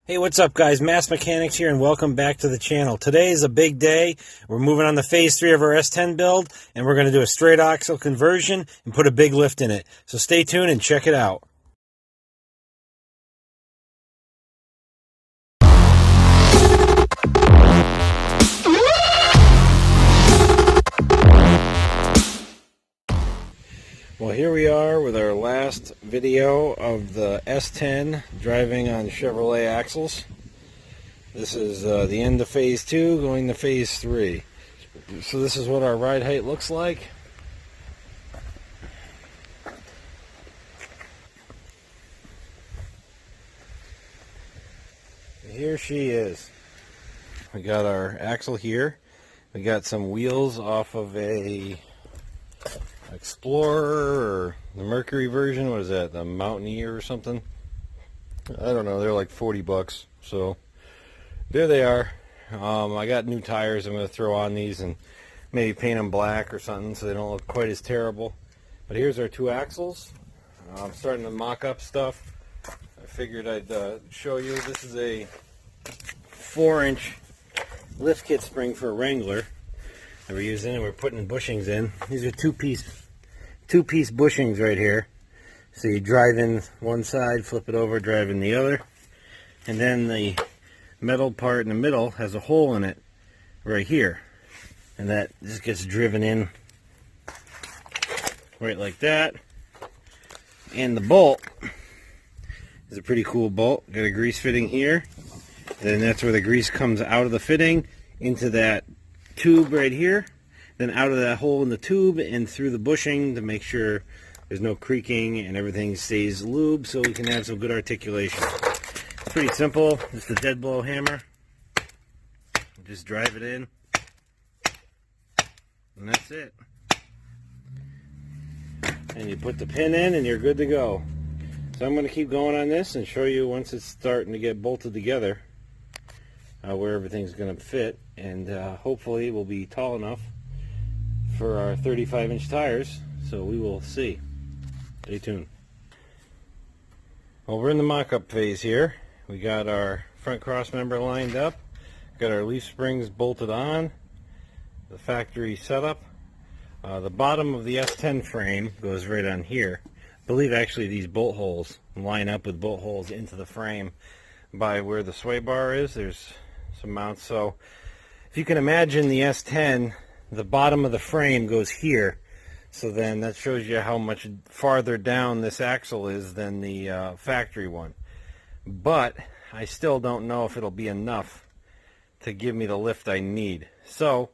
Hey, what's up guys? Mass Mechanics here and welcome back to the channel. Today is a big day. We're moving on to phase 3 of our S10 build and we're going to do a straight axle conversion and put a big lift in it. So stay tuned and check it out. Well, here we are with our last video of the S10 driving on Chevrolet axles. This is the end of phase 2 going to phase 3. So this is what our ride height looks like. Here she is. We got our axle here. We got some wheels off of a Explorer or the Mercury version. What is that? The Mountaineer or something? I don't know. They're like 40 bucks. So there they are. I got new tires I'm going to throw on these and maybe paint them black or something so they don't look quite as terrible. But here's our two axles. I'm starting to mock up stuff. I figured I'd show you. This is a 4-inch lift kit spring for a Wrangler that we're using, and we're putting bushings in. These are two-piece bushings right here. So you drive in one side, flip it over, drive in the other, and then the metal part in the middle has a hole in it right here, and that just gets driven in right like that. And the bolt is a pretty cool bolt. Got a grease fitting here, then that's where the grease comes out of the fitting into that tube right here, then out of that hole in the tube and through the bushing to make sure there's no creaking and everything stays lubed so we can have some good articulation. It's pretty simple. Just a dead blow hammer. Just drive it in, and that's it. And you put the pin in and you're good to go. So I'm going to keep going on this and show you once it's starting to get bolted together where everything's going to fit, and hopefully we'll be tall enough for our 35-inch tires, so we will see. Stay tuned. Well, we're in the mock-up phase here. We got our front cross member lined up, got our leaf springs bolted on, the factory setup. The bottom of the S10 frame goes right on here. I believe actually these bolt holes line up with bolt holes into the frame by where the sway bar is. There's some mounts. So if you can imagine the S10, the bottom of the frame goes here. So then that shows you how much farther down this axle is than the factory one. But I still don't know if it'll be enough to give me the lift I need. So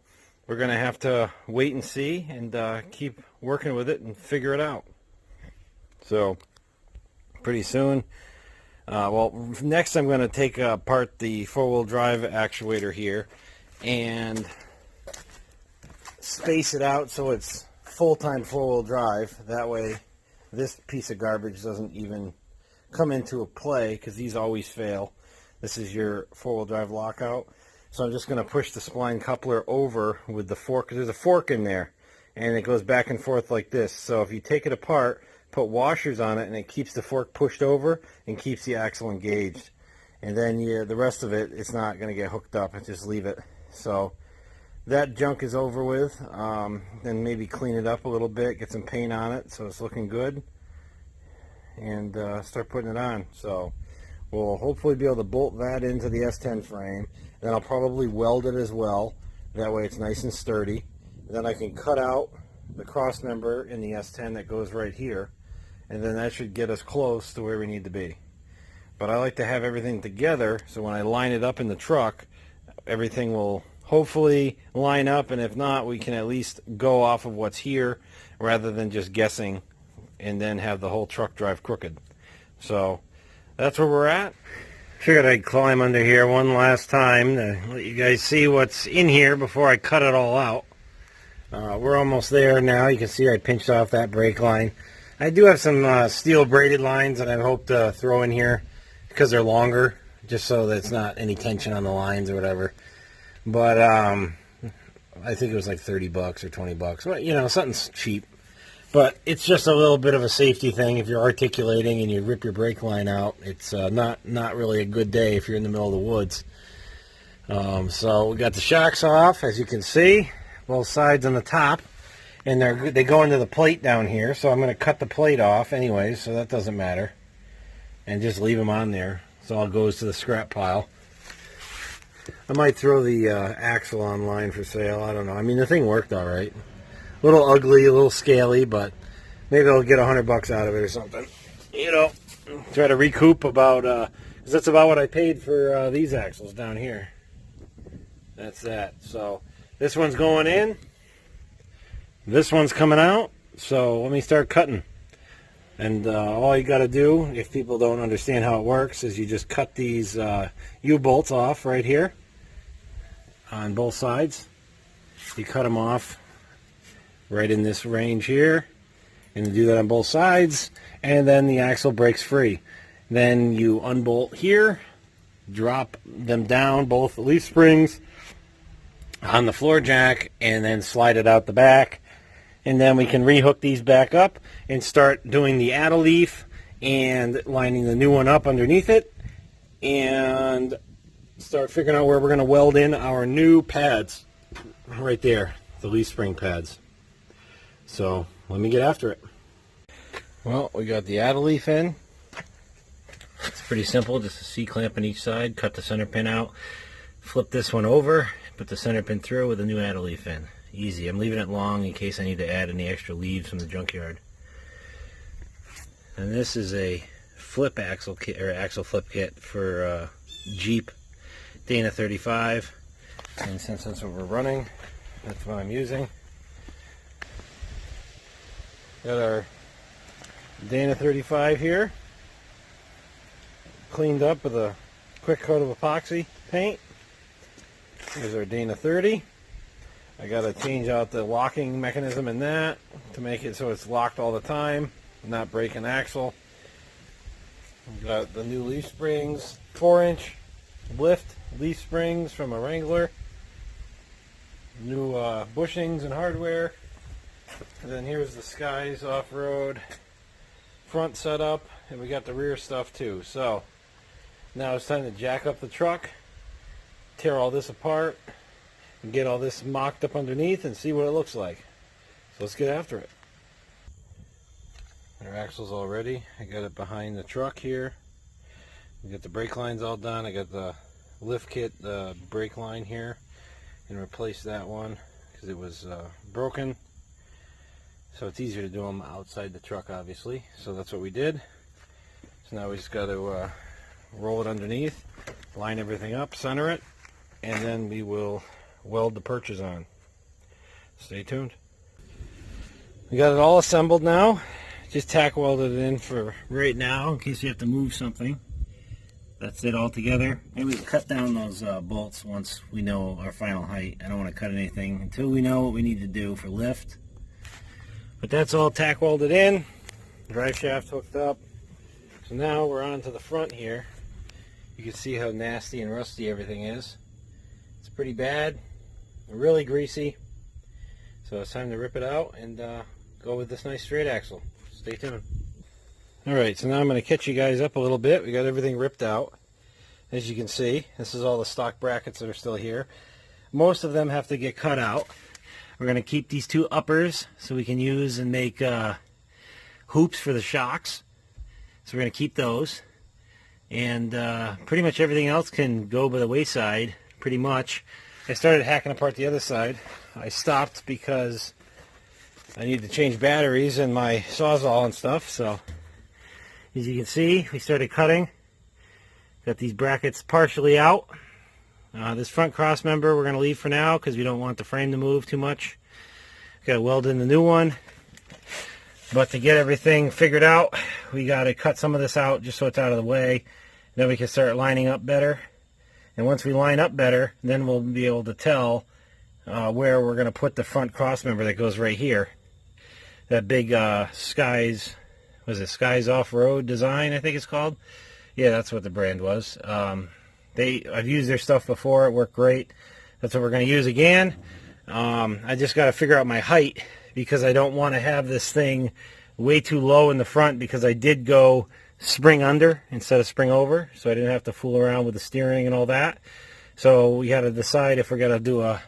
we're going to have to wait and see and keep working with it and figure it out. So pretty soon. Well, next I'm going to take apart the four-wheel drive actuator here and space it out so it's full-time four-wheel drive. That way this piece of garbage doesn't even come into a play, because these always fail. This is your four-wheel drive lockout. So I'm just going to push the spline coupler over with the fork, because there's a fork in there, and it goes back and forth like this. So if you take it apart, put washers on it, and it keeps the fork pushed over and keeps the axle engaged. And then the rest of it, it's not going to get hooked up, and just leave it. So that junk is over with. Then maybe clean it up a little bit, get some paint on it so it's looking good, and start putting it on. So we'll hopefully be able to bolt that into the S10 frame. Then I'll probably weld it as well. That way it's nice and sturdy. And then I can cut out the cross member in the S10 that goes right here, and then that should get us close to where we need to be. But I like to have everything together so when I line it up in the truck, everything will hopefully line up, and if not, we can at least go off of what's here rather than just guessing and then have the whole truck drive crooked. So that's where we're at. Figured I'd climb under here one last time to let you guys see what's in here before I cut it all out. We're almost there now. You can see I pinched off that brake line. I do have some steel braided lines that I hope to throw in here because they're longer, just so that it's not any tension on the lines or whatever. But I think it was like 30 bucks or 20 bucks. Well, you know, something's cheap. But it's just a little bit of a safety thing. If you're articulating and you rip your brake line out, it's not really a good day if you're in the middle of the woods. So we got the shocks off, as you can see, both sides on the top, and they go into the plate down here. So I'm going to cut the plate off anyways, so that doesn't matter, and just leave them on there. So all goes to the scrap pile. I might throw the axle online for sale. I don't know. I mean, the thing worked all right. A little ugly, a little scaly, but maybe I'll get $100 out of it or something. You know, try to recoup about, because that's about what I paid for these axles down here. That's that. So this one's going in. This one's coming out. So let me start cutting. And all you got to do, if people don't understand how it works, is you just cut these U-bolts off right here on both sides. You cut them off right in this range here, and you do that on both sides, and then the axle breaks free. Then you unbolt here, drop them down, both leaf springs, on the floor jack, and then slide it out the back. And then we can rehook these back up and start doing the add a leaf and lining the new one up underneath it, and start figuring out where we're going to weld in our new pads right there, the leaf spring pads. So let me get after it. Well, we got the add a leaf in. It's pretty simple, just a C-clamp on each side, cut the center pin out, flip this one over, put the center pin through with a new add a leaf in. Easy. I'm leaving it long in case I need to add any extra leaves from the junkyard. And this is a flip axle kit, or axle flip kit for Jeep Dana 35. And since that's what we're running, that's what I'm using. Got our Dana 35 here, cleaned up with a quick coat of epoxy paint. Here's our Dana 30. I got to change out the locking mechanism in that to make it so it's locked all the time, not break an axle. We've got the new leaf springs, 4-inch lift leaf springs from a Wrangler. New bushings and hardware. And then here's the Skies off-road front setup, and we got the rear stuff too. So now it's time to jack up the truck, tear all this apart, and get all this mocked up underneath and see what it looks like. So let's get after it. Our axle's all ready. I got it behind the truck here. We got the brake lines all done. I got the lift kit, the brake line here, and replaced that one because it was broken. So it's easier to do them outside the truck, obviously. So that's what we did. So now we just got to roll it underneath, line everything up, center it, and then we will weld the perches on. Stay tuned. We got it all assembled now. Just tack welded it in for right now in case you have to move something. That's it all together. And we can cut down those bolts once we know our final height. I don't want to cut anything until we know what we need to do for lift. But that's all tack welded in. Drive shaft hooked up. So now we're on to the front here. You can see how nasty and rusty everything is. It's pretty bad, really greasy. So it's time to rip it out and go with this nice straight axle. Stay tuned. Alright, so now I'm going to catch you guys up a little bit. We got everything ripped out. As you can see, this is all the stock brackets that are still here. Most of them have to get cut out. We're going to keep these two uppers so we can use and make hoops for the shocks. So we're going to keep those. And pretty much everything else can go by the wayside, pretty much. I started hacking apart the other side. I stopped because I need to change batteries in my Sawzall and stuff. So as you can see, we started cutting. Got these brackets partially out. This front cross member we're going to leave for now because we don't want the frame to move too much. Got to weld in the new one. But to get everything figured out, we got to cut some of this out just so it's out of the way. Then we can start lining up better. And once we line up better, then we'll be able to tell where we're going to put the front cross member that goes right here. That big Skies, was it Skies Off-Road Design, I think it's called? Yeah, that's what the brand was. I've used their stuff before. It worked great. That's what we're going to use again. I just got to figure out my height because I don't want to have this thing way too low in the front, because I did go spring under instead of spring over, so I didn't have to fool around with the steering and all that. So we had to decide if we're going to do like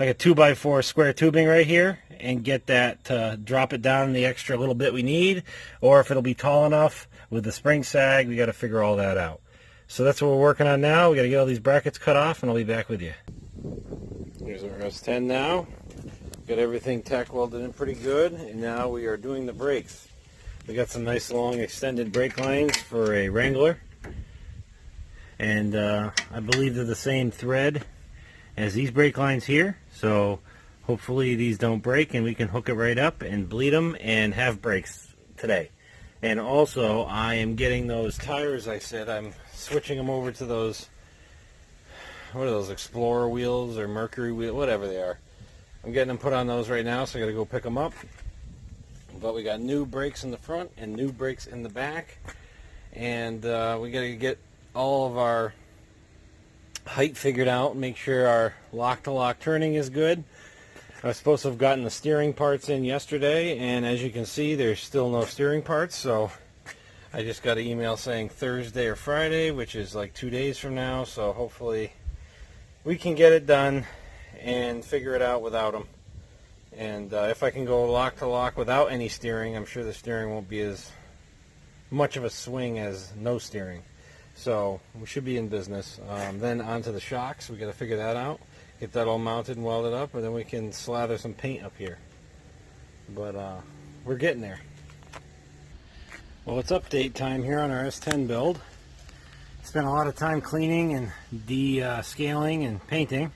a 2x4 square tubing right here and get that to drop it down the extra little bit we need, or if it'll be tall enough with the spring sag. We got to figure all that out. So that's what we're working on now. We got to get all these brackets cut off, and I'll be back with you. Here's our S10 now. Got everything tack welded in pretty good, and now we are doing the brakes. We got some nice long extended brake lines for a Wrangler, and I believe they're the same thread as these brake lines here, so hopefully these don't break and we can hook it right up and bleed them and have brakes today. And also I am getting those tires. I said I'm switching them over to those, what are those, Explorer wheels or Mercury wheel, whatever they are. I'm getting them put on those right now, so I got to go pick them up. But we got new brakes in the front and new brakes in the back, and we got to get all of our height figured out, make sure our lock-to-lock turning is good. I was supposed to have gotten the steering parts in yesterday, and as you can see, there's still no steering parts, so I just got an email saying Thursday or Friday, which is like 2 days from now, so hopefully we can get it done and figure it out without them. And if I can go lock-to-lock without any steering, I'm sure the steering won't be as much of a swing as no steering. So we should be in business. Then onto the shocks. We got to figure that out. Get that all mounted and welded up, and then we can slather some paint up here. But we're getting there. Well, it's update time here on our S10 build. Spent a lot of time cleaning and de-scaling and painting.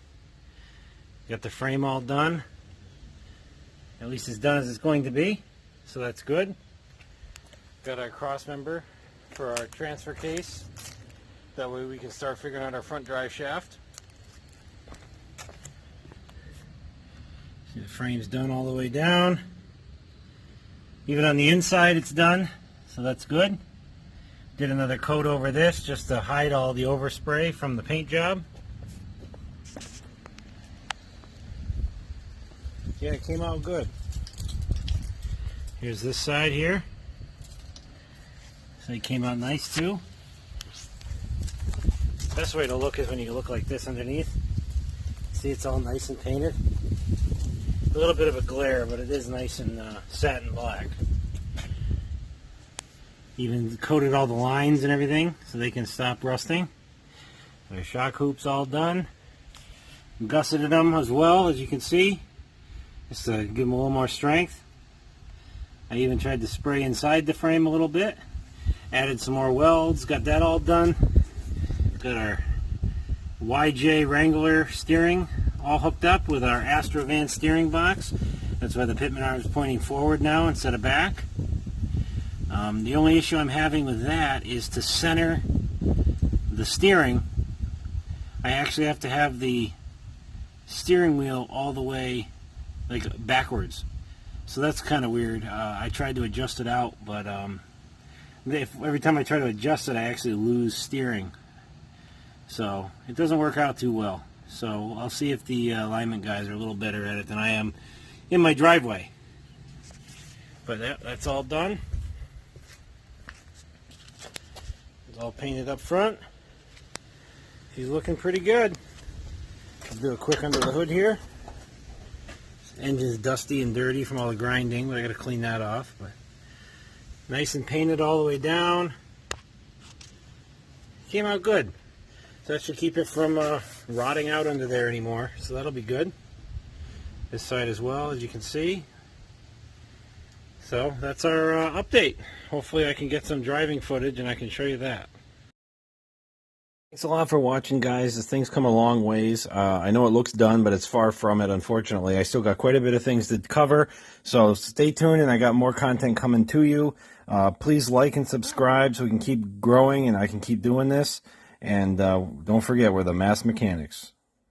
Got the frame all done. At least as done as it's going to be, so that's good. Got our cross member for our transfer case. That way we can start figuring out our front drive shaft. See, the frame's done all the way down. Even on the inside it's done, so that's good. Did another coat over this just to hide all the overspray from the paint job. Yeah, it came out good. Here's this side here. So it came out nice too. Best way to look is when you look like this underneath. See, it's all nice and painted. A little bit of a glare, but it is nice and satin black. Even coated all the lines and everything so they can stop rusting. The shock hoops all done. Gusseted them as well, as you can see, just to give them a little more strength. I even tried to spray inside the frame a little bit. Added some more welds, got that all done. Got our YJ Wrangler steering all hooked up with our Astrovan steering box. That's why the pitman arm is pointing forward now instead of back. The only issue I'm having with that is to center the steering. I actually have to have the steering wheel all the way like backwards. So that's kind of weird. I tried to adjust it out, but every time I try to adjust it, I actually lose steering. So it doesn't work out too well. So I'll see if the alignment guys are a little better at it than I am in my driveway. But that's all done. It's all painted up front. He's looking pretty good. I'll do a quick under the hood here. Engine's dusty and dirty from all the grinding, but I got to clean that off. But nice and painted all the way down. Came out good. So that should keep it from rotting out under there anymore. So that'll be good. This side as well, as you can see. So that's our update. Hopefully I can get some driving footage and I can show you that. Thanks a lot for watching, guys. This thing's come a long ways. I know it looks done, but it's far from it, unfortunately. I still got quite a bit of things to cover, so stay tuned, and I got more content coming to you. Please like and subscribe so we can keep growing and I can keep doing this. And don't forget, we're the Mass Mechanics.